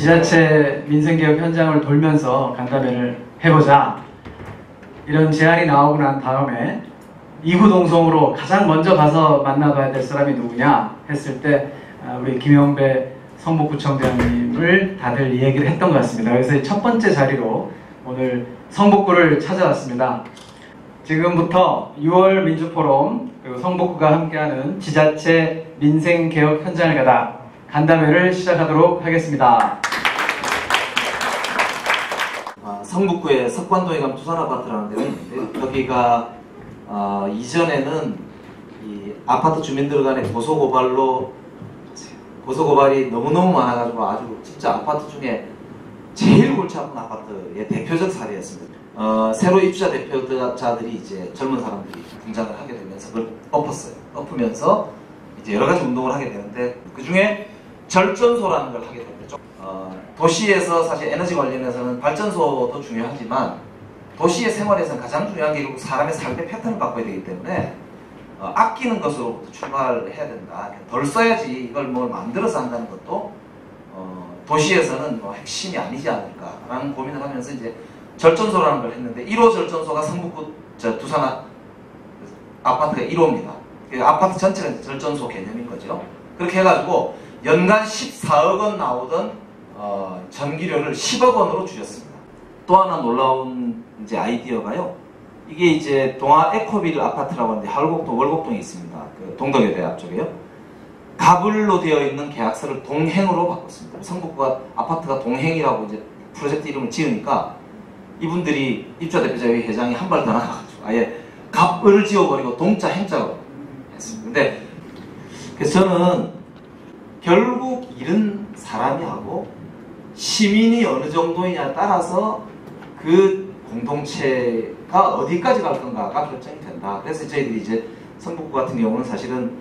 지자체 민생개혁 현장을 돌면서 간담회를 해보자, 이런 제안이 나오고 난 다음에 이구동성으로 가장 먼저 가서 만나봐야 될 사람이 누구냐 했을 때 우리 김영배 성북구청장님을 다들 이 얘기를 했던 것 같습니다. 그래서 첫 번째 자리로 오늘 성북구를 찾아왔습니다. 지금부터 6월 민주포럼 그리고 성북구가 함께하는 지자체 민생개혁 현장을 가다 간담회를 시작하도록 하겠습니다. 성북구에 석관동에 가면 두산아파트라는 데가 있는데요. 여기가 이전에는 이 아파트 주민들 간의 고소고발이 너무너무 많아가지고 아주 진짜 아파트 중에 제일 골치 아픈 아파트의 대표적 사례였습니다. 새로 입주자 대표자들이 이제 젊은 사람들이 등장을 하게 되면서 그걸 엎으면서 이제 여러 가지 운동을 하게 되는데 그 중에 절전소라는 걸 하게 됩니다. 도시에서 사실 에너지 관련해서는 발전소도 중요하지만 도시의 생활에서는 가장 중요한 게 결국 사람의 삶의 패턴을 바꿔야 되기 때문에 아끼는 것으로부터 출발을 해야 된다. 덜 써야지 이걸 뭘 만들어서 한다는 것도 도시에서는 뭐 핵심이 아니지 않을까라는 고민을 하면서 이제 절전소라는 걸 했는데 1호 절전소가 성북구 두산 아파트가 1호입니다. 아파트 전체가 절전소 개념인 거죠. 그렇게 해가지고 연간 14억 원 나오던 전기료를 10억 원으로 줄였습니다. 또 하나 놀라운 이제 아이디어가요. 이게 이제 동아 에코빌 아파트라고 하는데 하울곡동, 월곡동에 있습니다. 그 동덕여대 앞쪽에요. 가불로 되어 있는 계약서를 동행으로 바꿨습니다. 성북구가 아파트가 동행이라고 이제 프로젝트 이름을 지으니까 이분들이 입주자 대표자회 회장이 한 발 더 나가가지고 아예 갑을 지워버리고 동자 행자로 했습니다. 근데 그래서 저는 결국 일은 사람이 하고 시민이 어느 정도이냐에 따라서 그 공동체가 어디까지 갈 건가가 결정이 된다. 그래서 저희들이 이제 성북구 같은 경우는 사실은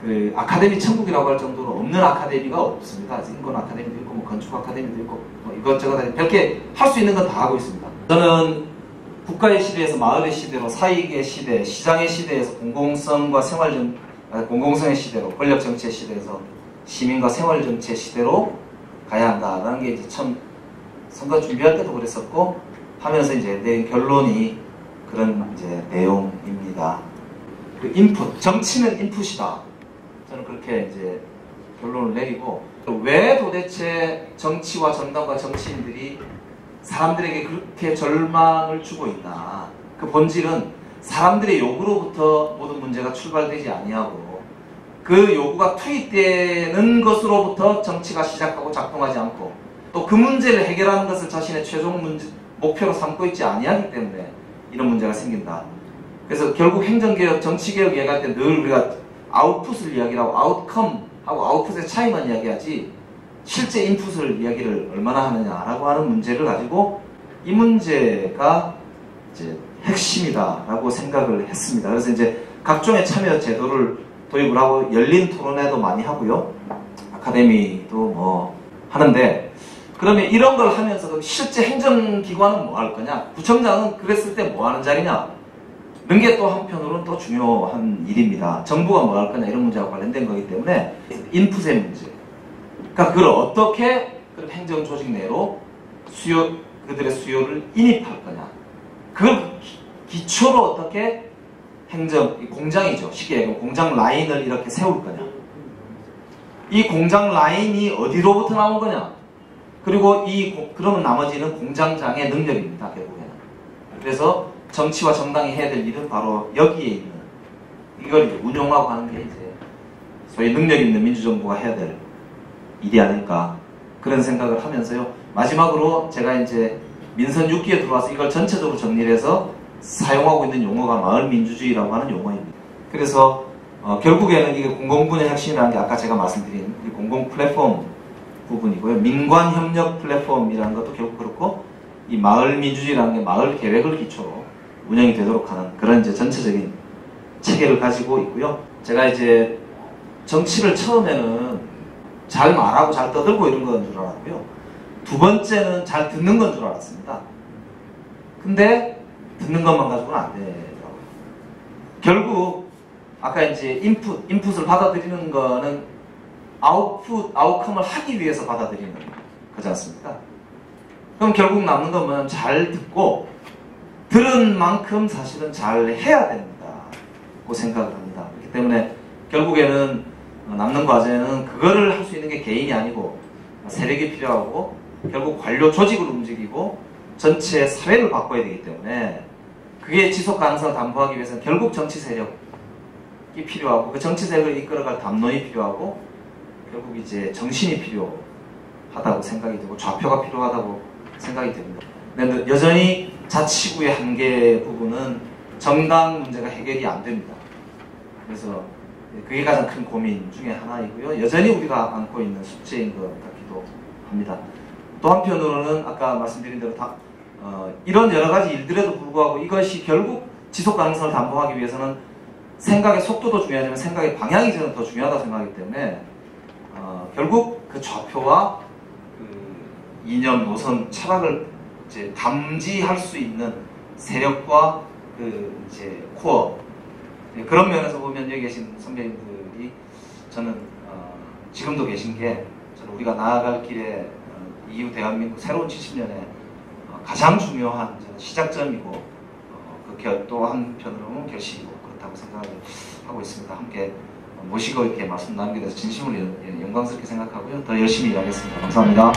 그 아카데미 천국이라고 할 정도로 없는 아카데미가 없습니다. 인권 아카데미도 있고 뭐 건축 아카데미도 있고 뭐 이것저것 별게 할 수 있는 건 다 하고 있습니다. 저는 국가의 시대에서 마을의 시대로, 사익의 시대, 시장의 시대에서 공공성의 시대로, 권력 정치의 시대에서 시민과 생활 정치의 시대로 가야 한다라는 게 이제 처음 선거 준비할 때도 그랬었고 하면서 이제 내 결론이 그런 이제 내용입니다. 그 인풋, 정치는 인풋이다. 저는 그렇게 이제 결론을 내리고 왜 도대체 정치와 정당과 정치인들이 사람들에게 그렇게 절망을 주고 있나. 그 본질은 사람들의 요구로부터 모든 문제가 출발되지 아니하고 그 요구가 투입되는 것으로부터 정치가 시작하고 작동하지 않고 또 그 문제를 해결하는 것을 자신의 최종 목표로 삼고 있지 아니하기 때문에 이런 문제가 생긴다. 그래서 결국 행정개혁, 정치개혁 얘기할 때 늘 우리가 아웃풋을 이야기하고 아웃컴하고 아웃풋의 차이만 이야기하지 실제 인풋을 이야기를 얼마나 하느냐라고 하는 문제를 가지고 이 문제가 이제 핵심이다라고 생각을 했습니다. 그래서 이제 각종의 참여 제도를 도입을 하고 열린 토론회도 많이 하고요. 아카데미도 뭐 하는데 그러면 이런 걸 하면서 실제 행정기관은 뭐 할 거냐? 구청장은 그랬을 때 뭐 하는 자리냐? 이런 게 또 한편으로는 또 중요한 일입니다. 정부가 뭐 할 거냐? 이런 문제와 관련된 거기 때문에 인풋의 문제. 그러니까 그걸 어떻게 행정조직 내로 그들의 수요를 인입할 거냐. 그걸 기초로 어떻게 공장이죠. 쉽게 얘기하면 공장 라인을 이렇게 세울 거냐. 이 공장 라인이 어디로부터 나온 거냐. 그리고 그러면 나머지는 공장장의 능력입니다. 결국에는. 그래서 정치와 정당이 해야 될 일은 바로 여기에 있는 이걸 이제 운용하고 하는 게 이제 소위 능력 있는 민주정부가 해야 될 일이 아닐까 그런 생각을 하면서요. 마지막으로 제가 이제 민선 6기에 들어와서 이걸 전체적으로 정리를 해서 사용하고 있는 용어가 마을민주주의라고 하는 용어입니다. 그래서 결국에는 이게 공공분의 핵심이라는 게 아까 제가 말씀드린 이 공공 플랫폼 부분이고요. 민관협력 플랫폼이라는 것도 결국 그렇고 이 마을민주주의라는 게 마을 계획을 기초로 운영이 되도록 하는 그런 이제 전체적인 체계를 가지고 있고요. 제가 이제 정치를 처음에는 잘 말하고 잘 떠들고 이런 건 줄 알았고요. 두 번째는 잘 듣는 건 줄 알았습니다. 근데 듣는 것만 가지고는 안 되더라고요. 결국 아까 이제 인풋을 받아들이는 거는 아웃컴을 하기 위해서 받아들이는 그렇지 않습니까? 그럼 결국 남는 건 뭐냐면 잘 듣고 들은 만큼 사실은 잘 해야 된다고 생각을 합니다. 그렇기 때문에 결국에는 남는 과제는 그거를 할 수 있는 게 개인이 아니고 세력이 필요하고 결국 관료 조직을 움직이고 전체 사회를 바꿔야 되기 때문에 그게 지속 가능성을 담보하기 위해서는 결국 정치 세력이 필요하고 그 정치 세력을 이끌어갈 담론이 필요하고 결국 이제 정신이 필요하다고 생각이 되고 좌표가 필요하다고 생각이 됩니다. 근데 여전히 자치구의 한계 부분은 정당 문제가 해결이 안 됩니다. 그래서 그게 가장 큰 고민 중에 하나이고요. 여전히 우리가 안고 있는 숙제인 것 같기도 합니다. 또 한편으로는 아까 말씀드린 대로 이런 여러 가지 일들에도 불구하고 이것이 결국 지속 가능성을 담보하기 위해서는 생각의 속도도 중요하지만 생각의 방향이 저는 더 중요하다고 생각하기 때문에 결국 그 좌표와 그 이념, 노선, 철학을 이제 담지할 수 있는 세력과 그 이제 코어 그런 면에서 보면 여기 계신 선배님들이 저는 지금도 계신 게 저는 우리가 나아갈 길에 이후 대한민국 새로운 70년에 가장 중요한 시작점이고 또 한편으로는 결실이고 그렇다고 생각을 하고 있습니다. 함께 모시고 이렇게 말씀 나누게 돼서 진심으로 영광스럽게 생각하고요. 더 열심히 일하겠습니다. 감사합니다.